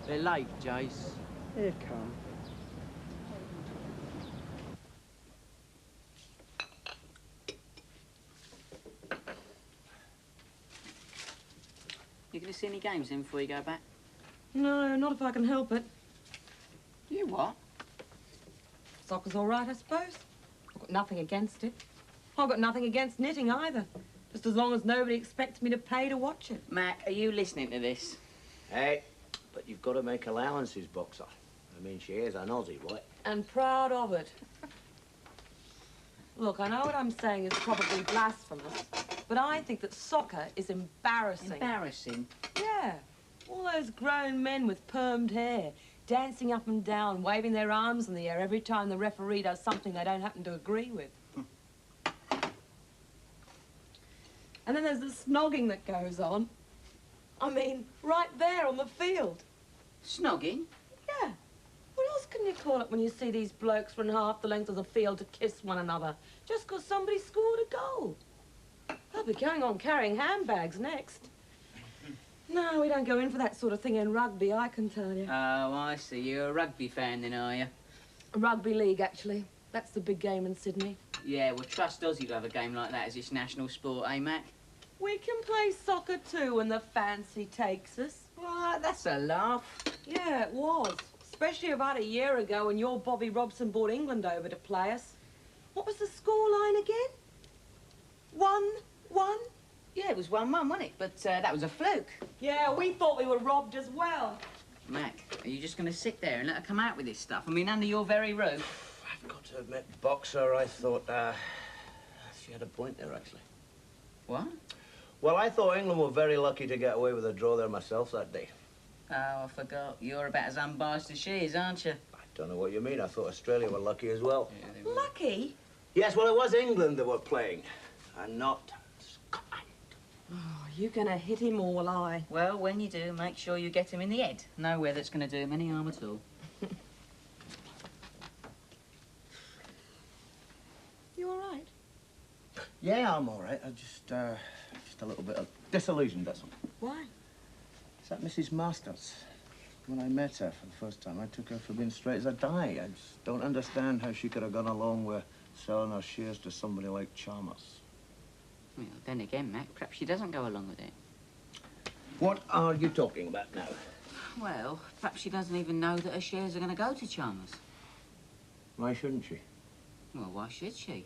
They're late, Jace. Here come. You going to see any games then before you go back? No, not if I can help it. You what? Soccer's all right, I suppose. I've got nothing against it. I've got nothing against knitting either. Just as long as nobody expects me to pay to watch it. Mac, are you listening to this? Hey, but you've got to make allowances, Boxer. I mean, she is an Aussie, right? And proud of it. Look, I know what I'm saying is probably blasphemous, but I think that soccer is embarrassing. Embarrassing? Yeah. All those grown men with permed hair, dancing up and down, waving their arms in the air every time the referee does something they don't happen to agree with. And then there's the snogging that goes on. I mean, right there on the field. Snogging? Yeah. What else can you call it when you see these blokes run half the length of the field to kiss one another just 'cause somebody scored a goal? They'll be going on carrying handbags next. No, we don't go in for that sort of thing in rugby, I can tell you. Oh, I see. You're a rugby fan then, are you? Rugby league, actually. That's the big game in Sydney. Yeah, well, trust Aussie to have a game like that as its national sport, eh, Mac? We can play soccer too when the fancy takes us. What? That's a laugh. Yeah, it was. Especially about a year ago when your Bobby Robson brought England over to play us. What was the scoreline again? 1-1? Yeah, it was 1-1, wasn't it? But that was a fluke. Yeah, we thought we were robbed as well. Mac, are you just going to sit there and let her come out with this stuff? I mean, under your very roof. I've got to admit, Boxer, I thought, she had a point there, actually. What? Well, I thought England were very lucky to get away with a draw there myself that day. Oh, I forgot. You're about as unbiased as she is, aren't you? I don't know what you mean. I thought Australia were lucky as well. Yeah, Lucky? Yes, well, it was England that were playing, and not Scotland. Oh, you're gonna hit him all, I. Well, when you do, make sure you get him in the head. Nowhere that's going to do him any harm at all. You all right? Yeah, I'm all right. I just a little bit disillusioned, that's all. Why? Is that Mrs. Masters? When I met her for the first time, I took her for being straight as a die. I just don't understand how she could have gone along with selling her shares to somebody like Chalmers. Well, then again, Mac, perhaps she doesn't go along with it. What are you talking about now? Well, perhaps she doesn't even know that her shares are going to go to Chalmers. Why shouldn't she? Well, why should she?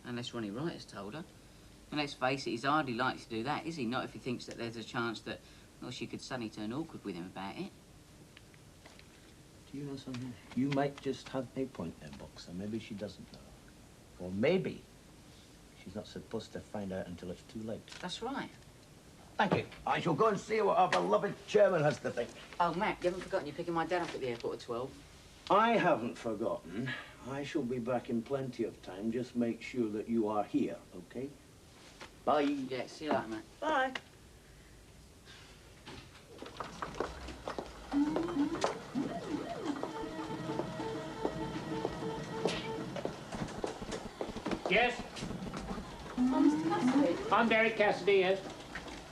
Unless Ronnie Wright has told her. And let's face it, he's hardly likely to do that, is he? Not if he thinks that there's a chance that, well, she could suddenly turn awkward with him about it. Do you know something? You might just have a point there, Boxer. Maybe she doesn't know. Or maybe she's not supposed to find out until it's too late. That's right. Thank you. I shall go and see what our beloved chairman has to think. Oh, Mac, you haven't forgotten you're picking my dad up at the airport at 12? I haven't forgotten. I shall be back in plenty of time. Just make sure that you are here, okay? Bye. Yeah, see you later, Mac. Bye. Yes? Oh, Mr. Cassidy. I'm Derek Cassidy, yes.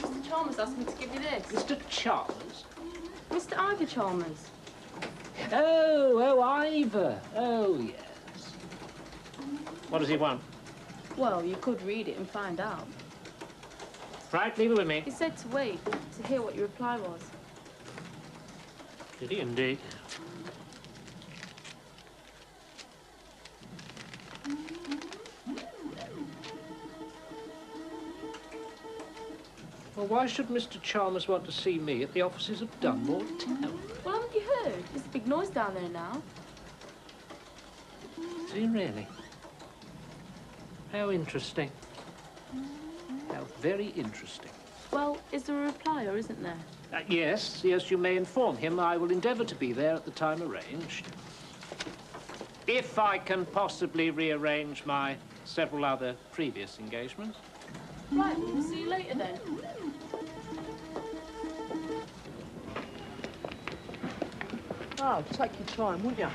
Mr. Chalmers asked me to give you this. Mr. Chalmers? Mr. Ivor Chalmers. Oh, Ivor. Oh, yes. What does he want? Well, you could read it and find out. Right, leave it with me. He said to wait, to hear what your reply was. Did he indeed? Well, why should Mr. Chalmers want to see me at the offices of Dunmore Town? Well, haven't you heard? There's a big noise down there now. Is he really? How interesting. How very interesting. Well, is there a reply or isn't there? Yes, you may inform him. I will endeavour to be there at the time arranged. If I can possibly rearrange my several other previous engagements. Right, we'll see you later then. Oh, take your time, wouldn't you?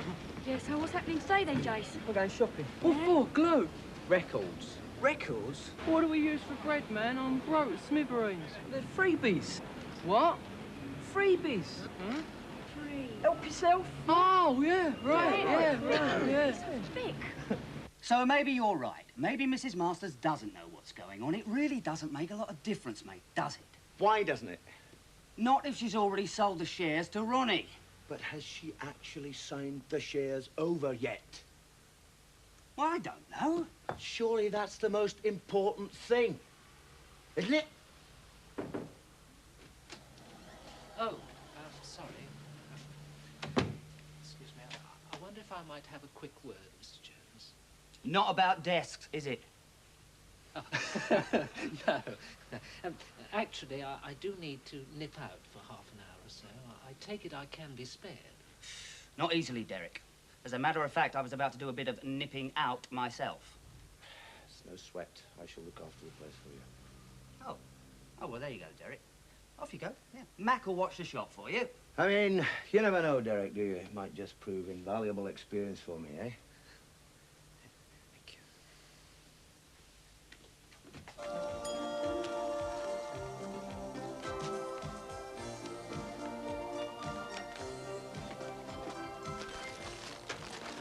Yeah, so what's happening today then, Jace? We're going shopping. What for? Glue? Records. Records? What do we use for bread, man? I'm broke, smithereens. They're freebies. What? Freebies. Hmm? help yourself. Oh, yeah, right, yeah. Vic. So maybe you're right. Maybe Mrs. Masters doesn't know what's going on. It really doesn't make a lot of difference, mate, does it? Why doesn't it? Not if she's already sold the shares to Ronnie. But has she actually signed the shares over yet? Well, I don't know. Surely that's the most important thing, isn't it? Oh, sorry. Excuse me. I wonder if I might have a quick word, Mr. Jones. Not about desks, is it? Oh. No. Actually, I do need to nip out for half an hour or so. I take it I can be spared. Not easily, Derek. As a matter of fact, I was about to do a bit of nipping out myself. It's no sweat. I shall look after the place for you. Oh. Oh, well, there you go, Derek. Off you go. Yeah. Mac will watch the shop for you. I mean, you never know, Derek, do you? It might just prove invaluable experience for me, eh? Thank you.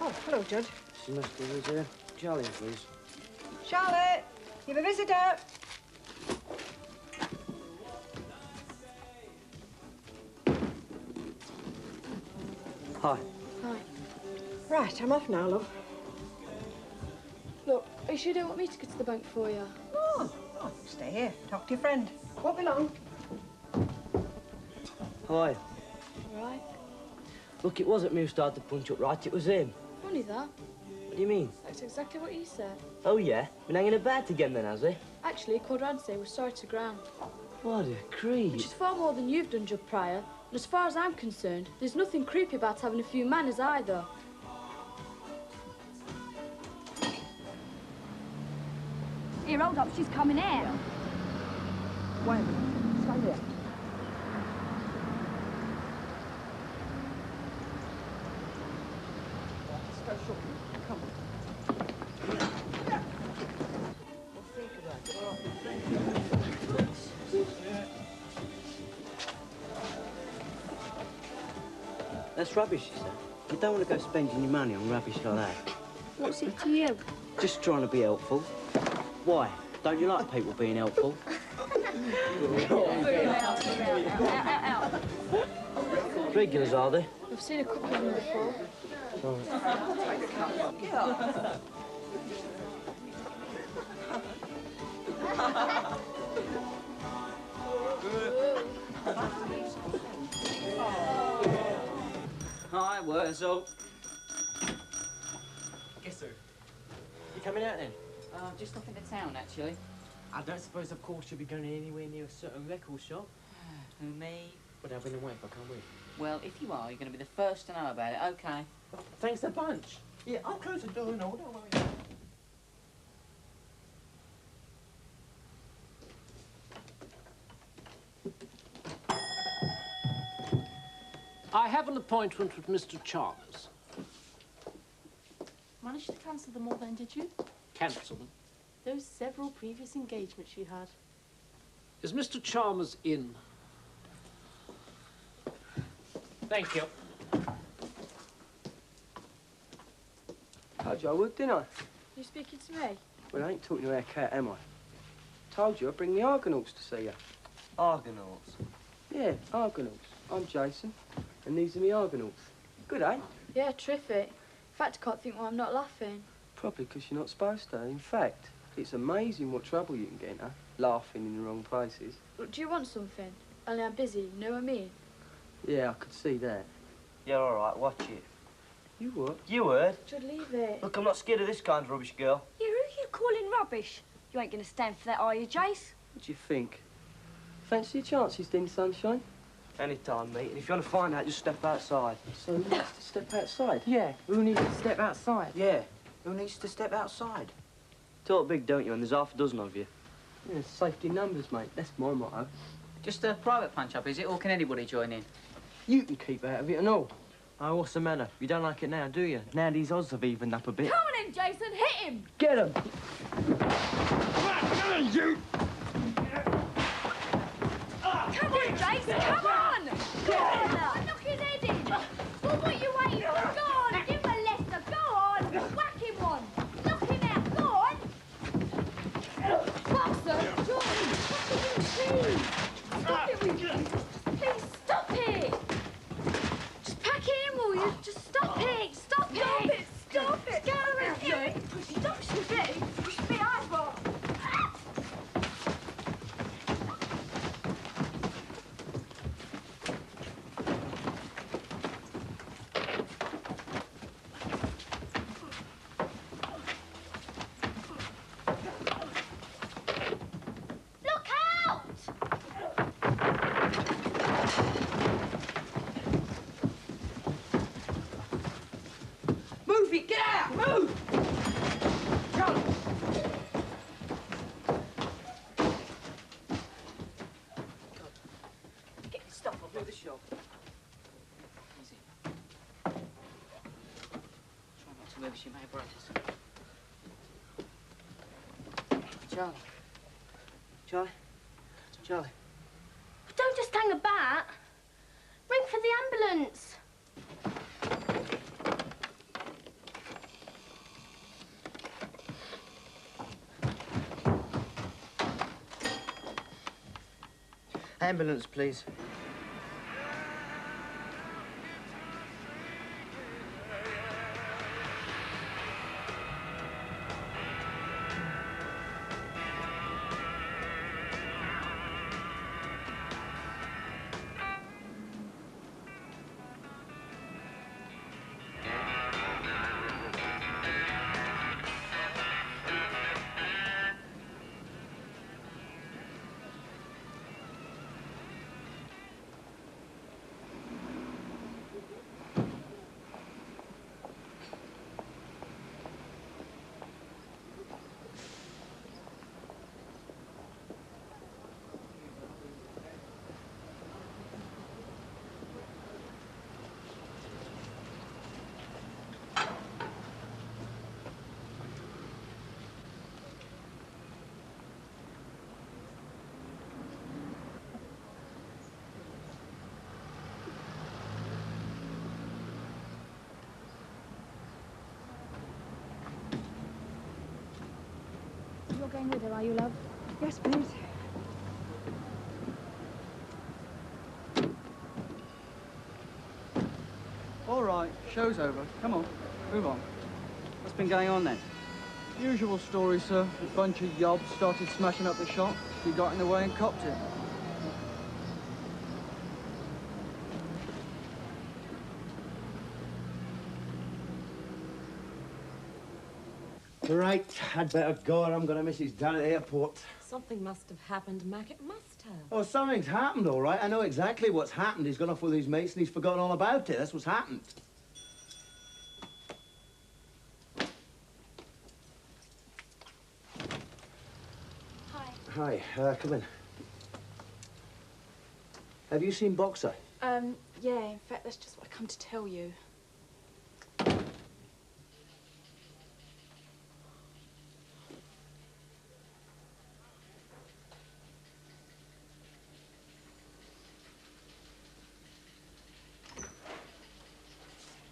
Oh, hello, Judge. Semester is here. Charlie, please. Charlotte, you have a visitor. Hi. Hi. Right, I'm off now, love. Look, are you sure you don't want me to go to the bank for you? Oh, stay here. Talk to your friend. Won't be long. Hi. Right. Look, it wasn't me who started to punch up, right? It was him. Funny that. What do you mean? That's exactly what he said. Oh, yeah? Been hanging about again then, has he? Actually, he called round to say we're sorry to ground. What a creep. Which is far more than you've done, Judge Pryor. And as far as I'm concerned, there's nothing creepy about having a few manners either. Here, hold up, she's coming here. Wait a minute. Stand here. Let's go shopping. Come on. Well, think about it, all right? That's rubbish, you said. You don't want to go spending your money on rubbish like that. What's it to you? Just trying to be helpful. Why? Don't you like people being helpful? Regulars, are they? I've seen a couple of them before. Hi, Wurzel. Yes, sir. You coming out then? Just off into town, actually. I don't suppose, of course, you'll be going anywhere near a certain record shop. Who, me? But I've been away if I can't wait. Well, if you are, you're going to be the first to know about it. OK. Thanks a bunch. Yeah, I'll close the door and all, don't worry. I have an appointment with Mr. Chalmers. Managed to cancel them all then, did you? Cancel them. Those several previous engagements you had. Is Mr. Chalmers in? Thank you. Told you I would, didn't I? You speaking to me? Well, I ain't talking to our cat, am I? Told you I'd bring the Argonauts to see you. Argonauts? Yeah, Argonauts. I'm Jason, and these are me Argonauts. Good, eh? Yeah, terrific. In fact, I can't think why I'm not laughing. Probably because you're not supposed to. In fact, it's amazing what trouble you can get in, laughing in the wrong places. Look, do you want something? Only I'm busy, you know what I mean? Yeah, I could see that. Yeah, all right, watch it. You what? You heard. Should leave it. Look, I'm not scared of this kind of rubbish, girl. Yeah, who are you calling rubbish? You ain't gonna stand for that, are you, Jace? What do you think? Fancy your chances, then, Sunshine? Anytime, mate. And if you want to find out, just step outside. So who needs to step outside? Yeah, who needs to step outside? Yeah. Who needs to step outside? Talk big, don't you? And there's half a dozen of you. Yeah, safety in numbers, mate. That's my motto. Just a private punch-up, is it? Or can anybody join in? You can keep out of it and all. Oh, what's the matter? You don't like it now, do you? Now these odds have evened up a bit. Come on in, Jason, hit him! Get him! Come on, Jason, come on! I'm knocking his head in! Well, what are you waiting for? Go on, give him a Leicester. Go on. Whack him one. Knock him out. Go on. Boxer, Jordan, please. Stop it with you. Please stop it. Just pack it in, will you? Just stop it. Stop it. Stop it. Go with you. Push it. Don't shoot it. Push me over. Move it! Get out! Move! Charlie! Get your stuff off the shop. Easy. Try not to move, she may break us. Charlie. Charlie? Charlie? Don't just hang about. Ring for the ambulance. Ambulance, please. You're going with her, are you, love? Yes, please. All right, show's over. Come on, move on. What's been going on then? Usual story, sir. A bunch of yobs started smashing up the shop. She got in the way and copped it. Right, I'd better go or I'm going to miss his dad at the airport. Something must have happened, Mac. It must have. Oh, something's happened, all right. I know exactly what's happened. He's gone off with his mates and he's forgotten all about it. That's what's happened. Hi. Hi, come in. Have you seen Boxer? Yeah, in fact, that's just what I come to tell you.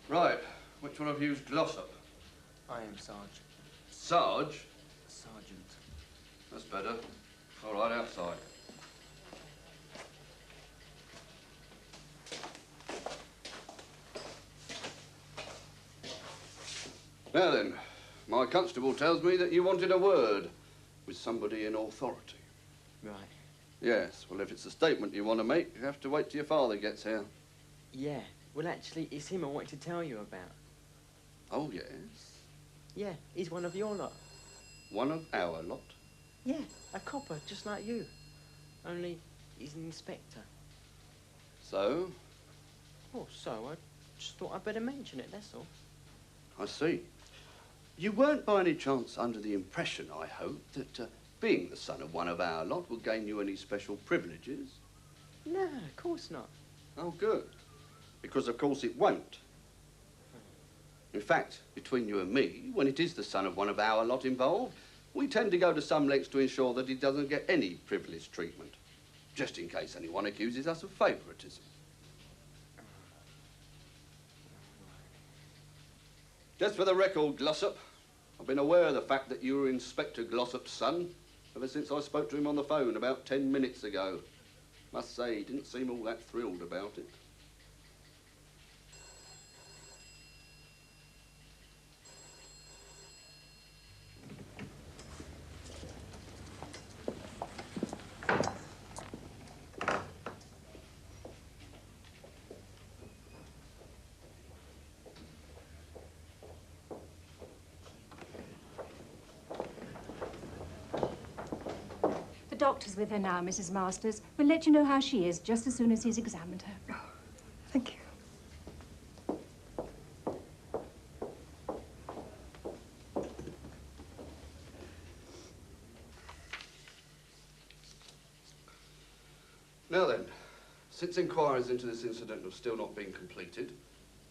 Right. Which one of you's Glossop? I am Sarge. Sarge? Sergeant. That's better. All right, outside. Now then, my constable tells me that you wanted a word with somebody in authority. Right. Yes, well, if it's a statement you want to make, you have to wait till your father gets here. Yeah. Well, actually, it's him I wanted to tell you about. Oh, yes? Yeah, he's one of your lot. One of our lot? Yeah, a copper, just like you. Only he's an inspector. So? Oh, so I just thought I'd better mention it, that's all. I see. You weren't by any chance under the impression, I hope, that being the son of one of our lot will gain you any special privileges? No, of course not. Oh, good. Because, of course, it won't. In fact, between you and me, when it is the son of one of our lot involved, we tend to go to some lengths to ensure that he doesn't get any privileged treatment, just in case anyone accuses us of favouritism. Just for the record, Glossop, I've been aware of the fact that you were Inspector Glossop's son ever since I spoke to him on the phone about 10 minutes ago. Must say, he didn't seem all that thrilled about it. The doctor's with her now, Mrs. Masters. We'll let you know how she is just as soon as he's examined her. Thank you. Now then, since inquiries into this incident have still not been completed,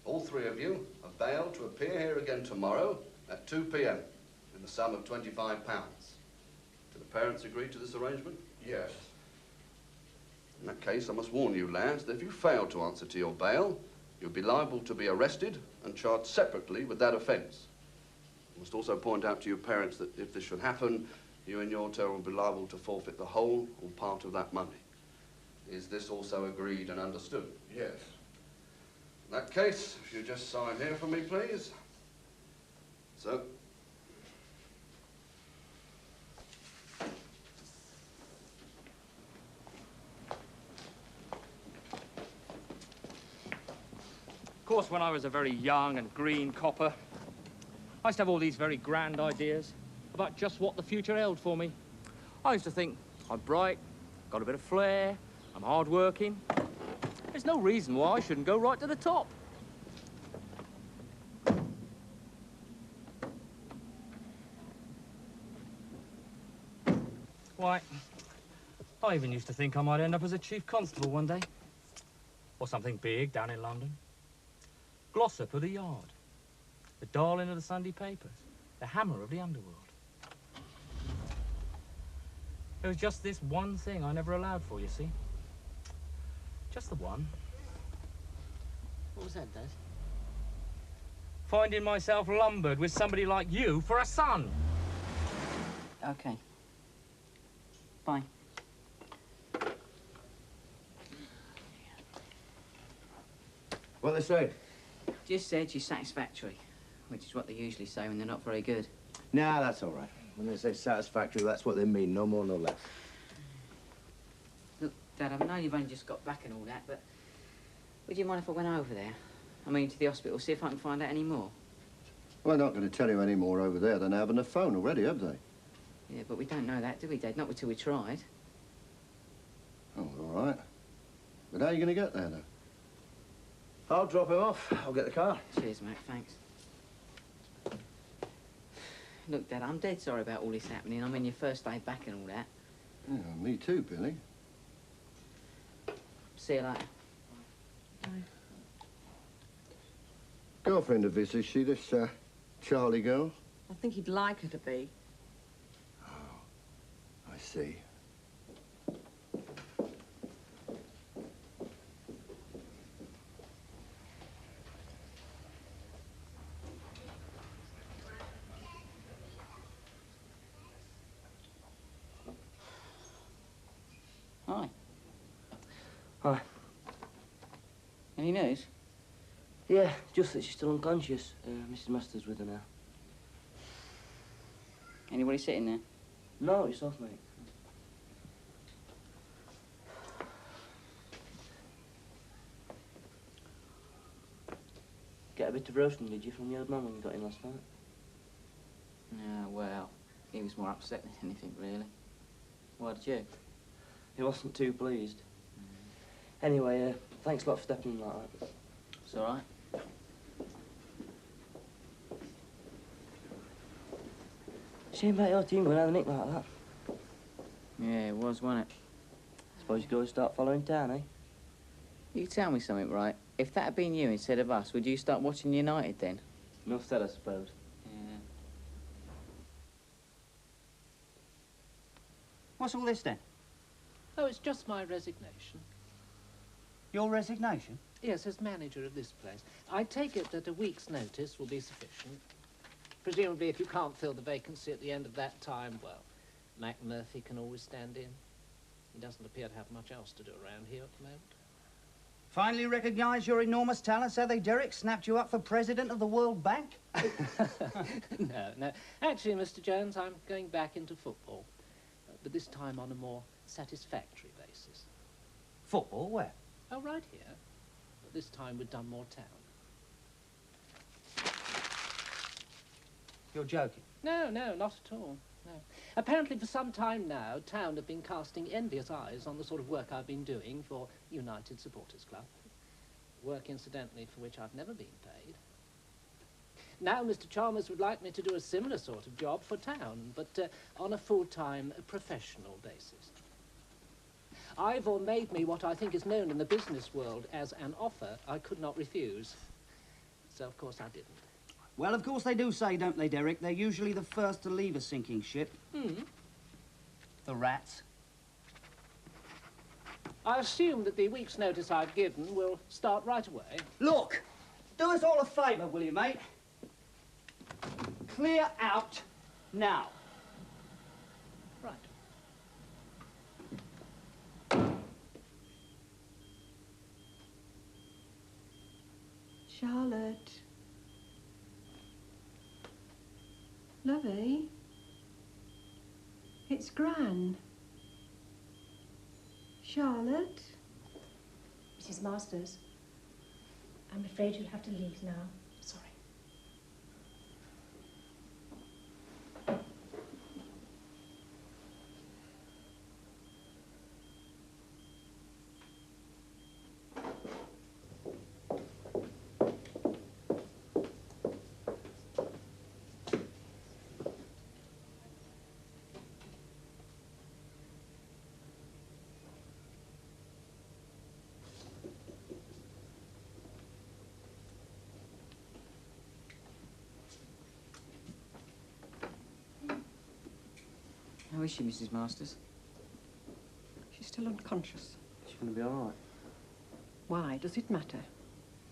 all three of you are bailed to appear here again tomorrow at 2 p.m. in the sum of £25. Do the parents agree to this arrangement? Yes. In that case, I must warn you, lads, that if you fail to answer to your bail, you'll be liable to be arrested and charged separately with that offence. I must also point out to your parents that if this should happen, you and your tail will be liable to forfeit the whole or part of that money. Is this also agreed and understood? Yes. In that case, if you just sign here for me, please. So. Of course, when I was a very young and green copper, I used to have all these very grand ideas about just what the future held for me. I used to think I'm bright, got a bit of flair, I'm hard-working. There's no reason why I shouldn't go right to the top. Why, I even used to think I might end up as a chief constable one day. Or something big down in London. Glossop of the Yard. The darling of the Sunday papers. The hammer of the underworld. There was just this one thing I never allowed for, you see. Just the one. What was that, Dad? Finding myself lumbered with somebody like you for a son. Okay. Bye. What they say? Just said she's satisfactory, which is what they usually say when they're not very good. Nah, that's all right. When they say satisfactory, that's what they mean, no more, no less. Look, Dad, I know you've only just got back and all that, but would you mind if I went over there? I mean, to the hospital, see if I can find out any more? Well, they're not going to tell you any more over there than they have on the phone already, have they? Yeah, but we don't know that, do we, Dad? Not until we tried. Oh, all right. But how are you going to get there, though? I'll drop him off. I'll get the car. Cheers, mate, thanks. Look, Dad, I'm dead sorry about all this happening. I mean, your first day back and all that. Yeah, me too, Billy. See you later. Bye. Girlfriend of his, is she, this, Charlie girl? I think he'd like her to be. I see. Hi. Hi. Any news? Yeah, just that she's still unconscious. Mrs. Masters with her now. Anybody sitting there? No, it's off, mate. Get a bit of roasting, did you, from the old man when you got in last night? Yeah, well, he was more upset than anything, really. Why did you? He wasn't too pleased. Anyway, thanks a lot for stepping in like that. It's all right. Shame about your team going out of the nick like that. Yeah, it was, wasn't it? Suppose you could always start following town, eh? You tell me something, right? If that had been you instead of us, would you start watching United then? Enough said, I suppose. Yeah. What's all this then? Oh, it's just my resignation. Your resignation? Yes, as manager of this place. I take it that a week's notice will be sufficient. Presumably, if you can't fill the vacancy at the end of that time, well, Mac Murphy can always stand in. He doesn't appear to have much else to do around here at the moment. Finally recognise your enormous talents, have they, Derek? Snapped you up for president of the World Bank? No. Actually, Mr. Jones, I'm going back into football. But this time on a more satisfactory basis. Football? Where? Oh, right here. But this time with Dunmore Town. You're joking? No, not at all. No. Apparently, for some time now, Town have been casting envious eyes on the sort of work I've been doing for United Supporters Club. Work, incidentally, for which I've never been paid. Now, Mr. Chalmers would like me to do a similar sort of job for Town, but on a full-time, professional basis. Ivor made me what I think is known in the business world as an offer I could not refuse. So, of course, I didn't. Well, of course they do say, don't they, Derek? They're usually the first to leave a sinking ship. The rats. I assume that the week's notice I've given will start right away. Look, do us all a favour, will you, mate? Clear out now. Right. Charlotte. Lovey. It's Gran. Charlotte. Mrs. Masters, I'm afraid you'll have to leave now. Sorry. How is she, Mrs. Masters? She's still unconscious. She's going to be all right. Why does it matter?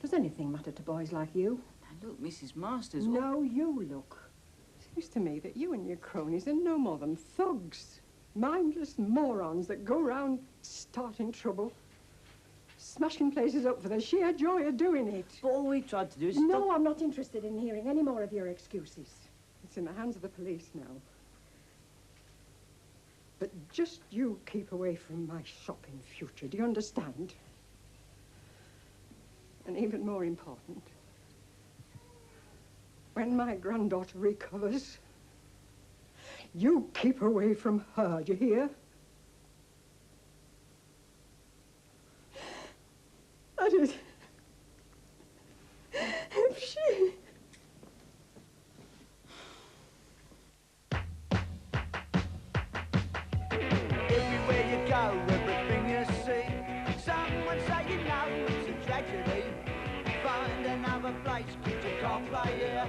Does anything matter to boys like you? Now, look, Mrs. Masters... No, you look. Seems to me that you and your cronies are no more than thugs. Mindless morons that go round starting trouble. Smashing places up for the sheer joy of doing it. But all we tried to do is... No, I'm not interested in hearing any more of your excuses. It's in the hands of the police now. But just you keep away from my shop in future, do you understand? And even more important, when my granddaughter recovers, you keep away from her, do you hear? That is, if she... Everywhere you go, everything you see, someone saying no, it's a tragedy. Find another place, 'cause you can't play here.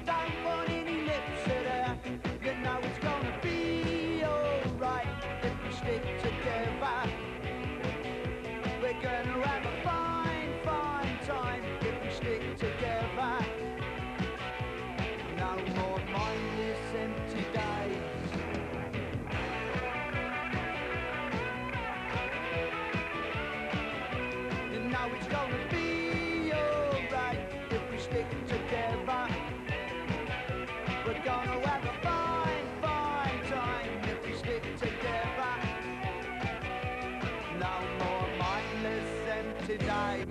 Don't want any lips at her. You know it's gonna be alright if we stick together. We're gonna have a fine, fine time if we stick together. No more mindless empty days. You know it's gonna be alright if we stick together. We're gonna have a fine, fine time if we stick together. No more mindless empty days.